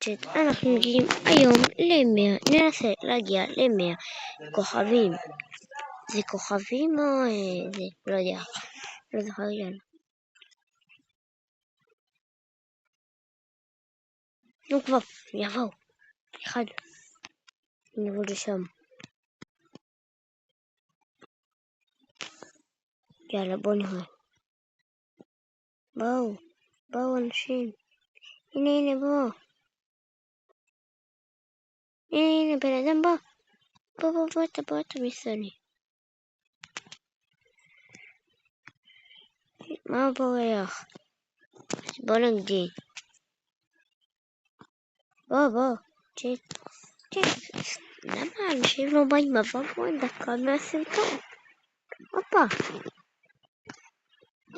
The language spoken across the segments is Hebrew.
צ'אט, אנחנו מגיעים היום ל-100, ננסה להגיע ל-100 כוכבים. זה כוכבים או זה? לא יודע, לא זוכר לנו. נו כבר, יבואו. אחד, נבוא לשם. יאללה, בואו נראה. בואו אנשים. הנה, בואו. הנה, בן אדם בוא. בוא, אתה מסוני. מה בורח? בוא נגדיל. בוא. צ'אט. למה אנשים לא באים? בואו דקה מהסרטון. הופה.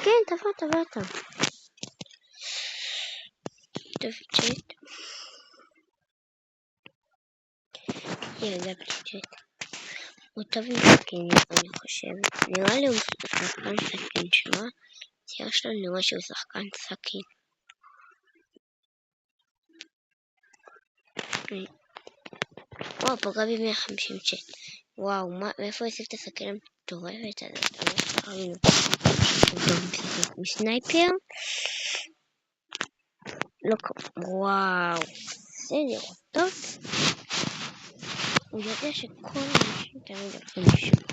כן, תבוא. טוב, צ'אט. יאללה, צ'אט. הוא טוב עם סכין, אני חושב. נראה לי הוא שחקן סכין שמה. צייר שלו נראה שהוא שחקן סכין. וואו, פגע ב-150 צ'אט. וואו, מאיפה הוא הוסיף את הסכין המטורפת הזאת? הוא טוב משחק מסנייפר. לא קורה. וואו. בסדר, טוב. הוא יודע שכל האנשים תמיד הולכים לשם.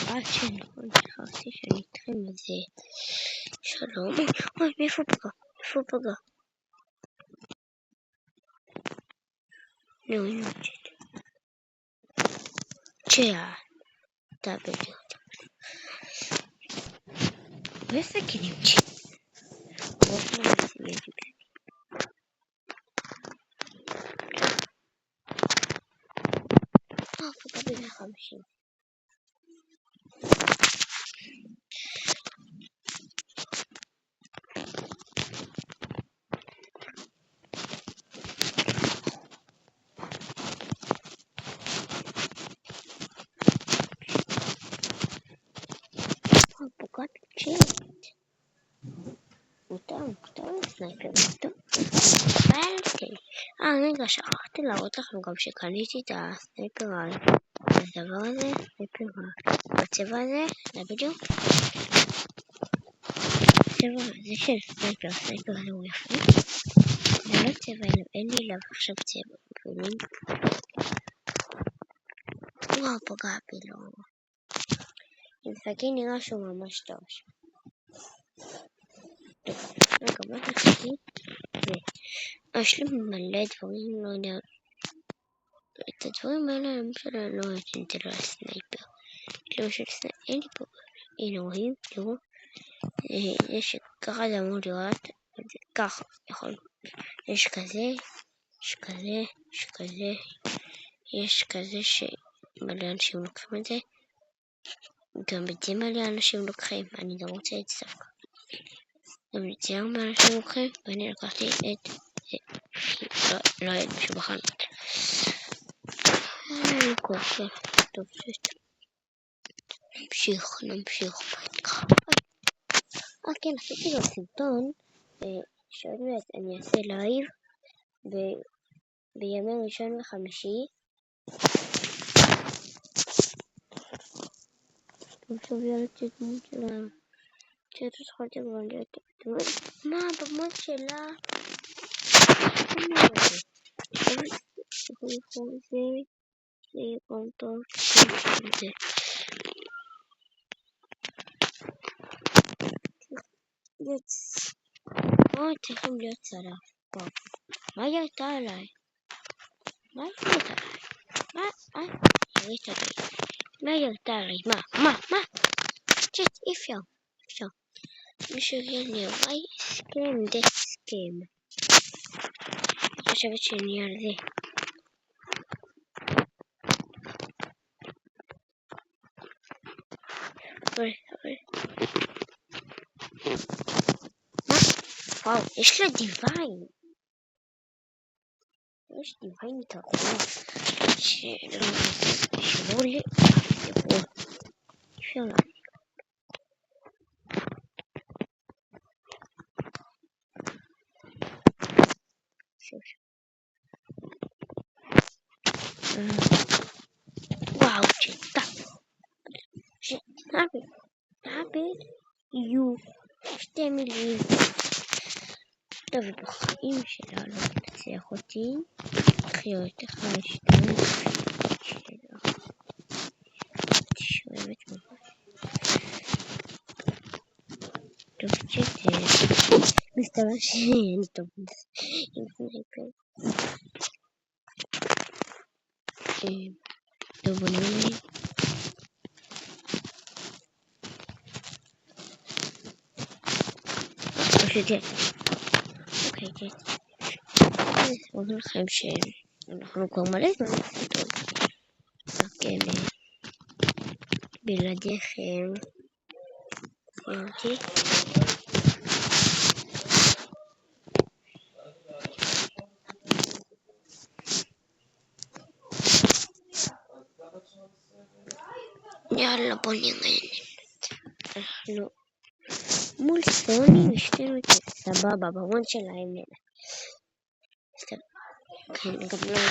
עד שחרתי שאני איתכם איזה שלום. אוי, מאיפה פגע? נו, צ'אט. תאבד אותה. ואיזה כלים צ'אט? באופן מעצמי. פגע ב-150. פגע בצ'אט. הוא טוב סנייפר. טוב. רגע, שכחתי להראות לכם גם שקניתי את הסנייפר הדבר הזה, סנייפר בצבע הזה, זה בדיוק. צבע הזה של סנייפר הזה הוא יפה. זה לא צבע, אין לי אליו עכשיו צבע. וואו, פגע בי לו. עם סכין נראה שהוא ממש טוב. רגע, מה תחשבי? יש לי מלא דברים, לא יודע. את הדברים האלה למשל אני לא יודעת על סנייפר. למשל אין לי פה. הנה רואים, תראו. יש ככה זה אמור לראות. ככה יכול. יש כזה שמלא אנשים לוקחים את זה. גם את זה מלא אנשים לוקחים. אני גם רוצה את ספקה. גם את זה הרבה אנשים לוקחים. ואני לקחתי את זה. לא היה משהו בחנות. טוב, נמשיך. כן, עשיתי לו סרטון, שעוד מעט אני אעשה לייב בימי ראשון וחמישי. טוב, יאללה צ'אט שלה. צ'אט התחלתי כבר להיות. מה, במוד שלה? זה גם טוב. צריכים להיות צלף. מה היא הייתה עליי? מה? צ'אט, אפשר. מישהו יהיה וואי, הסכם. אני חושבת שאני על זה. מה? וואו, יש לה דיוויין. יש דיוויין מטורף. שלא עולה. אפשר לה. וואו, תאבד, יו, 2 מילים. טוב, בחיים שלה לא תנצח אותי. חיות 1, 2, 3. שואבת ממש. טוב, מסתבר שאני טוב עם סנייפר. טוב, בוא נראה. פשוט אוקיי, אני אומר לכם שאנחנו כבר מלא זמן טוב. רק בלעדיכם סיימתי. יאללה, בוא נראה. אנחנו מול סוני ושתינו סבבה, במון שלהם נראה. כן, גם לא נראה.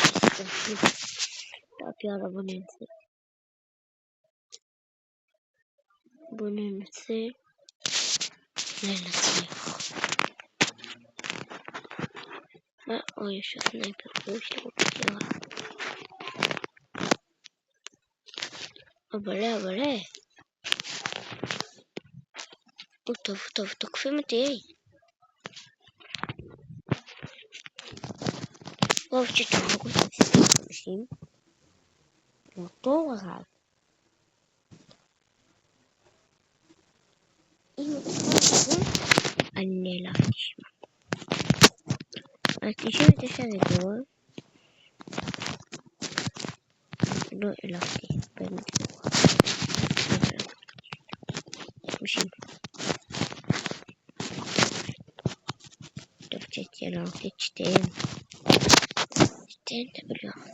טוב, יאללה, בוא ננסה. בוא ננסה לנצח. מה? אוי, יש סנייפר. יש לי עוד אבל טוב, תוקפים אותי. רוב שתהרגו את 50 אותו רב. אם אתה אני נעלב תשמע. אז 99 זה גרוע. לא העלבתי, באמת גרוע. 50. טוב, יאללה, רק את שתיהן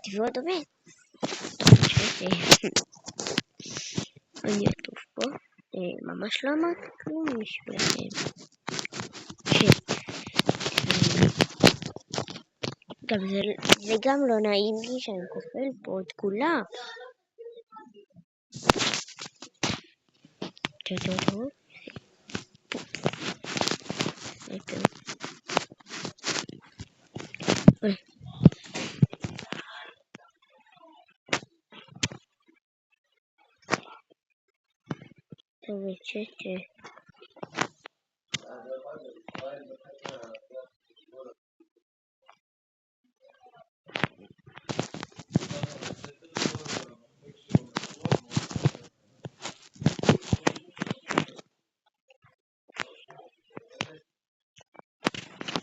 תביאו עוד עובד. אני אטוף פה. ממש לא אמרתי כלום בשבילכם. זה גם לא נעים לי שאני כופל פה את כולם. טוב.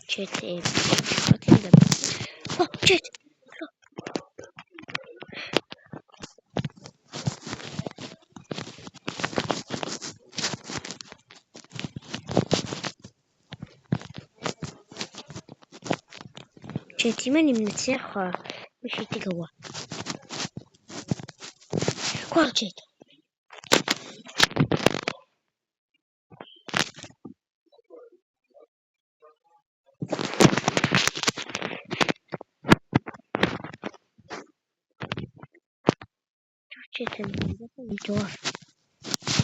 צ'אט, התחלתי לדבר. צ'אט! צ'אט, אם אני מנצח מישהי תגרוע. כבר צ'אט. צ'אט, אני מטורף.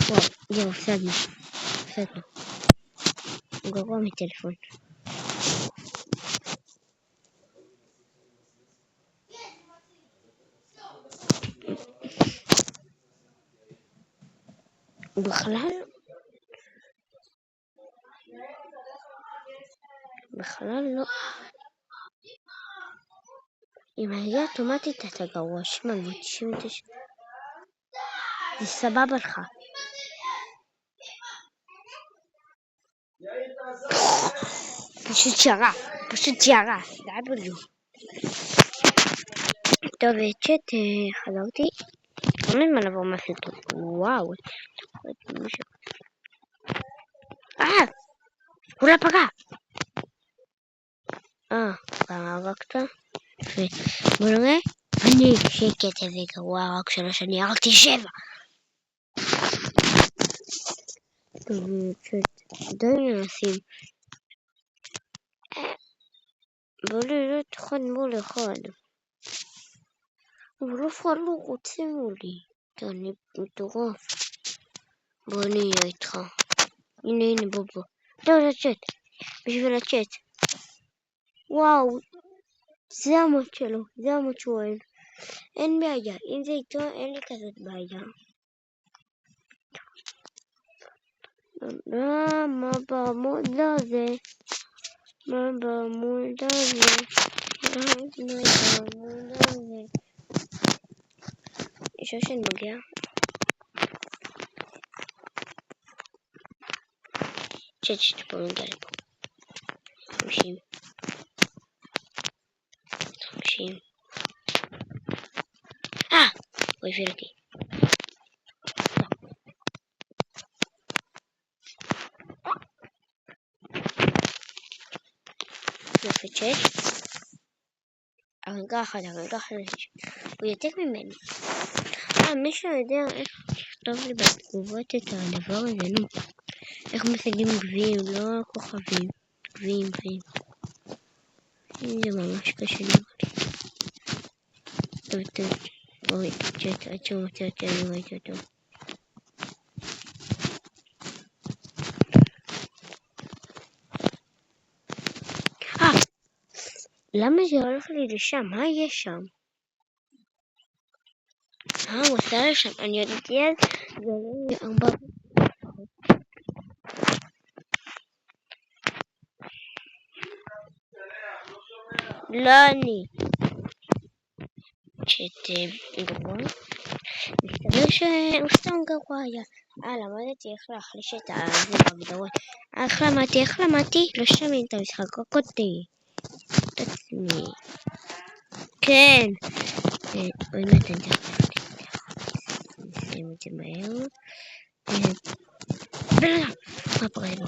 וואו, זהו, הפסדנו. הוא גרוע מטלפון. בכלל לא. אם היה אוטומטית אתה גרוע. 99. זה סבבה לך. פשוט שרה. טוב, צ'אט, חזרתי. כמה זמן עבור מהסרטון? וואו. הוא לא פגע. כמה הרגת? בוא נראה. אני שקט איזה גרוע, רק 3, אני הרגתי 7. די ננסים. בוא לראות אחד מול אחד. אבל אף אחד לא רוצה מולי. אני מטורף. בוא נהיה איתך. הנה בוא. לא, צ'אט. בשביל הצ'אט. וואו. זה המוד שלו. זה המוד שהוא אוהב. אין בעיה. אם זה איתו אין לי כזאת בעיה. מה בעמוד הזה? מה בעמוד הזה? יש שאני מגיע. צ'אט פה מגיע לפה. 50. הוא הביא אותי. יופי צ'אט. הרגע אחד. הוא יתק ממני. מישהו יודע איך לכתוב לי בתגובות את הדבר הזה, נו. איך משיגים גביעים, לא כוכבים. גביעים. זה ממש קשה לראות. טוב. אוי, צ'אט, עד שהוא מוצא אותי, אני ראיתי אותו. למה זה הולך לי לשם? מה יש שם? הוא עושה לשם, אני יודעתי אז, זה עולה לי 4. לא אני. צ'אט גרוע. מסתבר שהוא סתם גרוע היה. למדתי איך להחליש את זה בהגדרות. איך למדתי? לא שומעים את המשחק, רק אותי. את עצמי. כן. עוד מעט אני נסיים את זה מהר. מה פגעתי בו?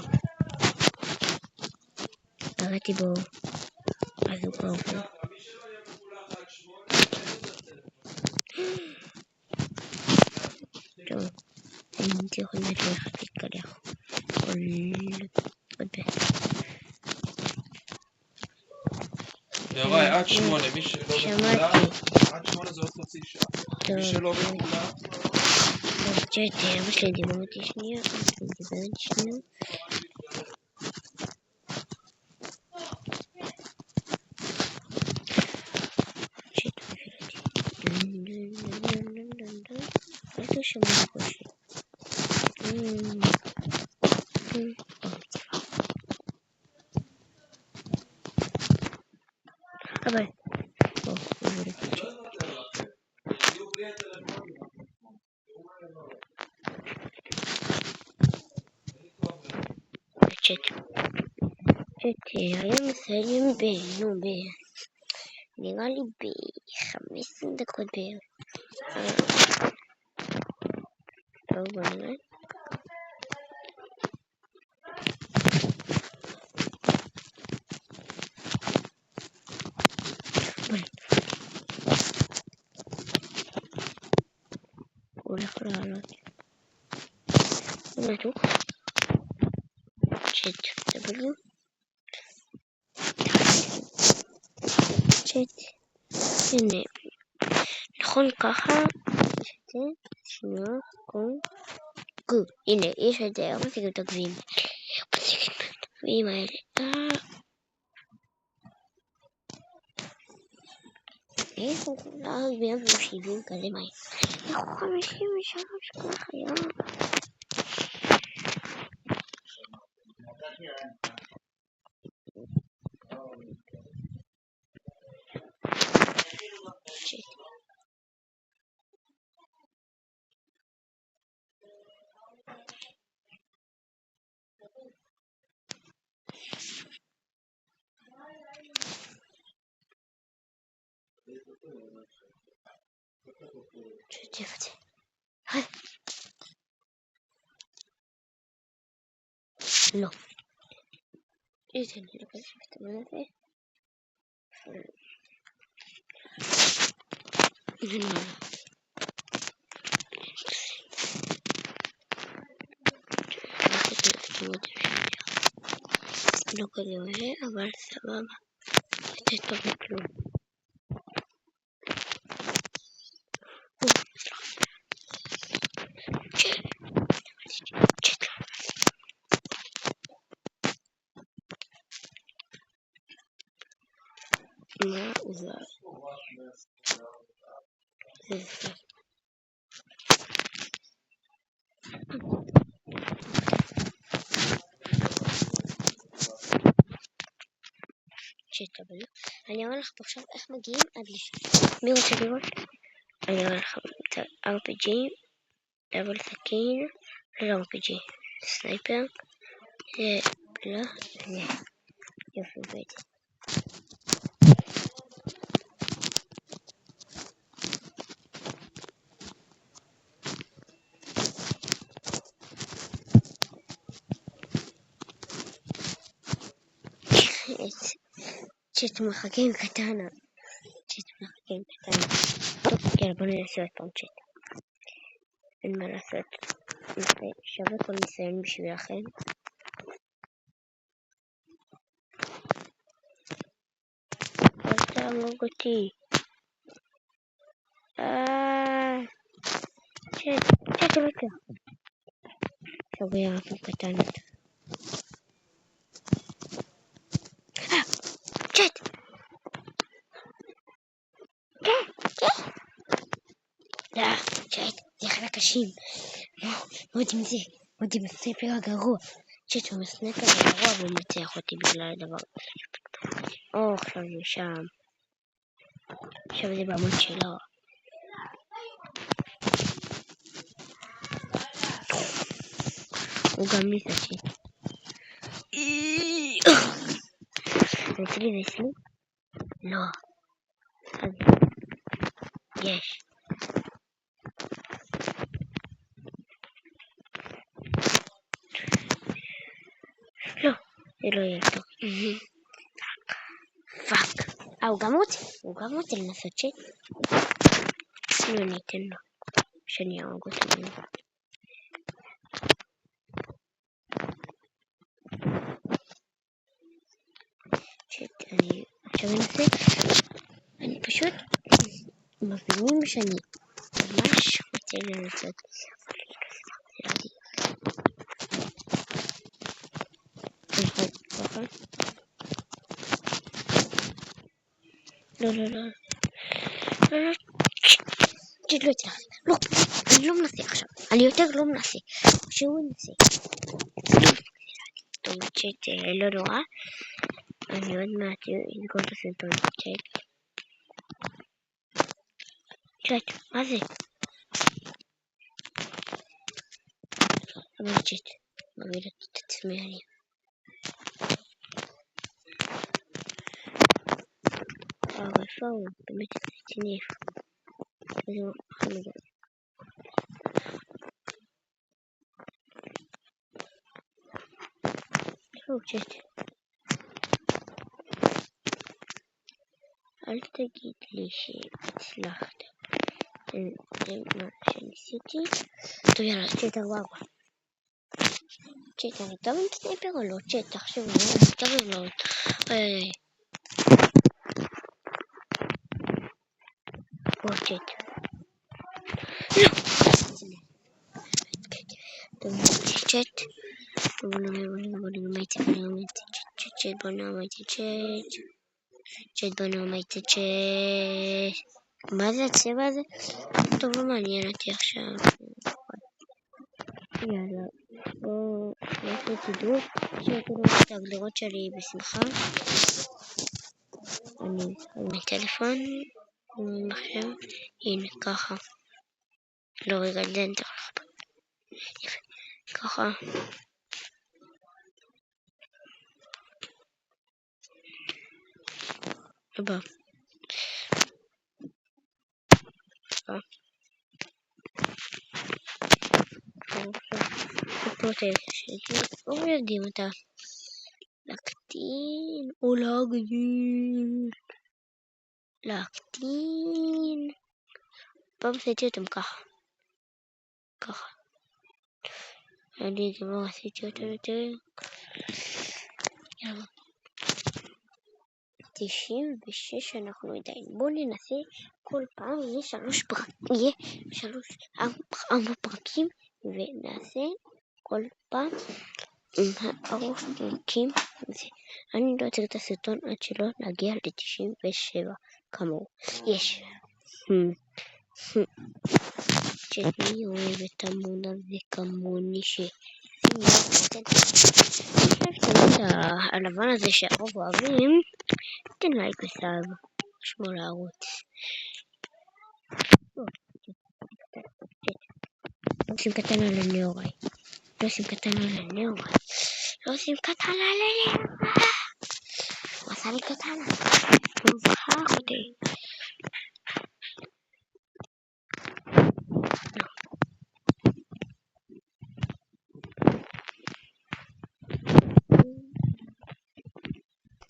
פגעתי בו. אז הוא גרוע. טוב. אני יכול ללכת להתקלח. עוד פעם. יוראי, עד 8, מי שלא בכולה, עד 8 זה עוד חצי שעה. מי שלא בכולה... טוב, צ'אט, אבא שלי דיבר אותי שנייה, אל תשמע חושי. אבל, צ'אט, היום מסיים נראה לי ב-15 דקות בערך. טוב, בוא נראה. הוא הולך לעלות. נתוק. צ'אט, תבלו. צ'אט. הנה. נכון ככה. שנייה. הנה, יש את זה. משיגים את הגביעים. הגביעים האלה. איך הוא כולה הגביעים 70 כזה מהר? איך הוא 53 כל חיה? צ'אט, לא. איזה אני לא כזה שכתבו לזה. זה לא. לא כזה עולה, אבל סבבה. זה טוב מכלום. מה זה? זה. שתקבלו. אני אומר לך עכשיו איך מגיעים עד לשם. מי רוצה לראות? אני אומר לכם את ה-RPG, דאבל סכין, לא RPG, סנייפר, זה לא, זה יופי בית. צ'אט מחכים קטנה. טוב, יאללה בוא ננסה עוד פעם צ'אט. אין מה לעשות. שווה כל ניסיון בשבילכם. אל תהרוג אותי. צ'אט רקע. שווה ירפו קטנות. צ'אט! לא, צ'אט, זה אחד הקשים. מאוד עם זה, מאוד עם הסנאפר הגרוע. צ'אט הוא הסנאפר הגרוע ומנצח אותי בגלל הדבר. עכשיו זה שם. עכשיו זה בעמוד שלו. הוא גם לי סשי. זה אצלי? לא. יש. לא, זה לא יהיה טוב. פאק. הוא גם רוצה לנסות צ'אט. לא ניתן לו. שאני אהרוג אותו. צ'אט, אני עכשיו אנסה. אני פשוט מבינים שאני ממש רוצה לנסות. לא, צ'אט לא הצלחתי. לא, אני לא מנסה עכשיו. אני יותר לא מנסה. שהוא ינסה. טוב, צ'אט לא נורא. אני עוד מעט אסגור את הסרטון. צ'אט, מה זה? אבל צ'אט, מביד את עצמי אני. אבל פאו, באמת רציני. זהו, חמודה. טוב, צ'אט. אל תגיד לי שהצלחת. זה מה שניסיתי. טוב, יאללה, צ'אט 4. צ'אט, אני טוב עם סנייפר או לא? צ'אט, תחשבו, אני טוב עם לא. או צ'אט. לא! טוב, צ'אט. בוא נראה צ'אט. מה זה הצבע הזה? טוב, לא מעניין אותי עכשיו. יאללה, בואו תדעו שתראו את ההגדרות שלי בשמחה. אני מטלפון, מחשב, הנה, ככה. לא, רגע, דנטר. יפה, ככה. הבא. לא יודעים אותה. להקטין או להגדיל. להקטין. פעם עשיתי אותם ככה. ככה. אני גם לא עשיתי אותם יותר. 96 אנחנו עדיין. בואו ננסה כל פעם יהיה 4 פרקים ונעשה כל פעם ארוך פרקים. אני לא אציג את הסרטון עד שלא נגיע ל-97 כמוהו. יש. שאני אוהב את המון הזה כמוני הלבן הזה שהרוב אוהבים, תן לייק וסאב, שמור לערוץ. לא עושים קטן על הליאורי. לא עושים קטן על הליאורי. לא עושים קטן על הליאורי. הוא עשה לי קטן. הוא בחר אותי.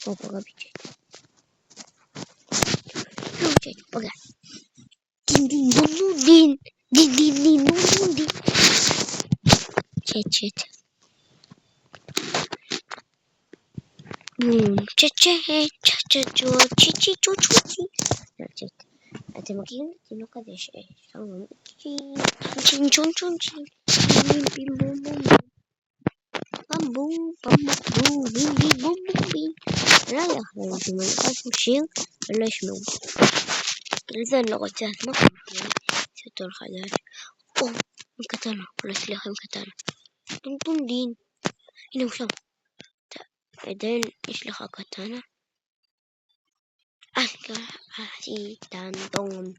הוא פגע בצ'אט. לא צ'אט, פגע. דין דין דין דין דין דין דין דין דין. צ'אט. בום, צ'אט. אתם מכירים את התינוק הזה שאומרים צ'ין צ'ון צ'ון צ'ין בים בום בום בום בום בום בים בים בום בום בים. אני לא יודע איך להגיד, אם אני אוכל שם שיר ולא ישמעו. לזה אני לא רוצה לעצמך, סרטון חדש. או, עם קטנה, אולי סליח עם קטנה. טון דין. הנה הוא שם. עדיין יש לך קטנה. דון.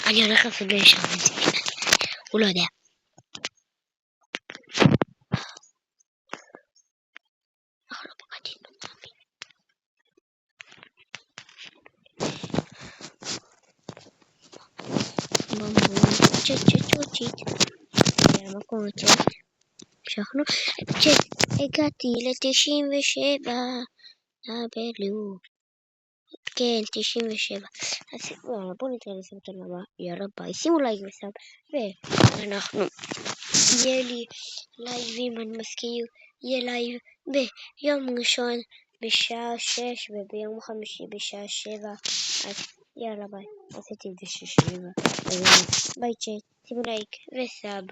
אני הולך לעשות בישר את זה. הוא לא יודע. אנחנו לא פגעתי, לא מאמין. צ'ט. המקום הצ'ט. המשכנו. צ'ט, הגעתי ל-97. הבלו. כן, 97. אז בואו נתראה לסרטון הבא. יאללה ביי. שימו לייק וסאב. ואנחנו, יהיה לי לייבים, אני מזכיר, יהיה לייב ביום ראשון בשעה 6 וביום חמישי בשעה 7. אז יאללה ביי. עשיתי את זה 6 7. ביי צ'אט. שימו לייק וסאב.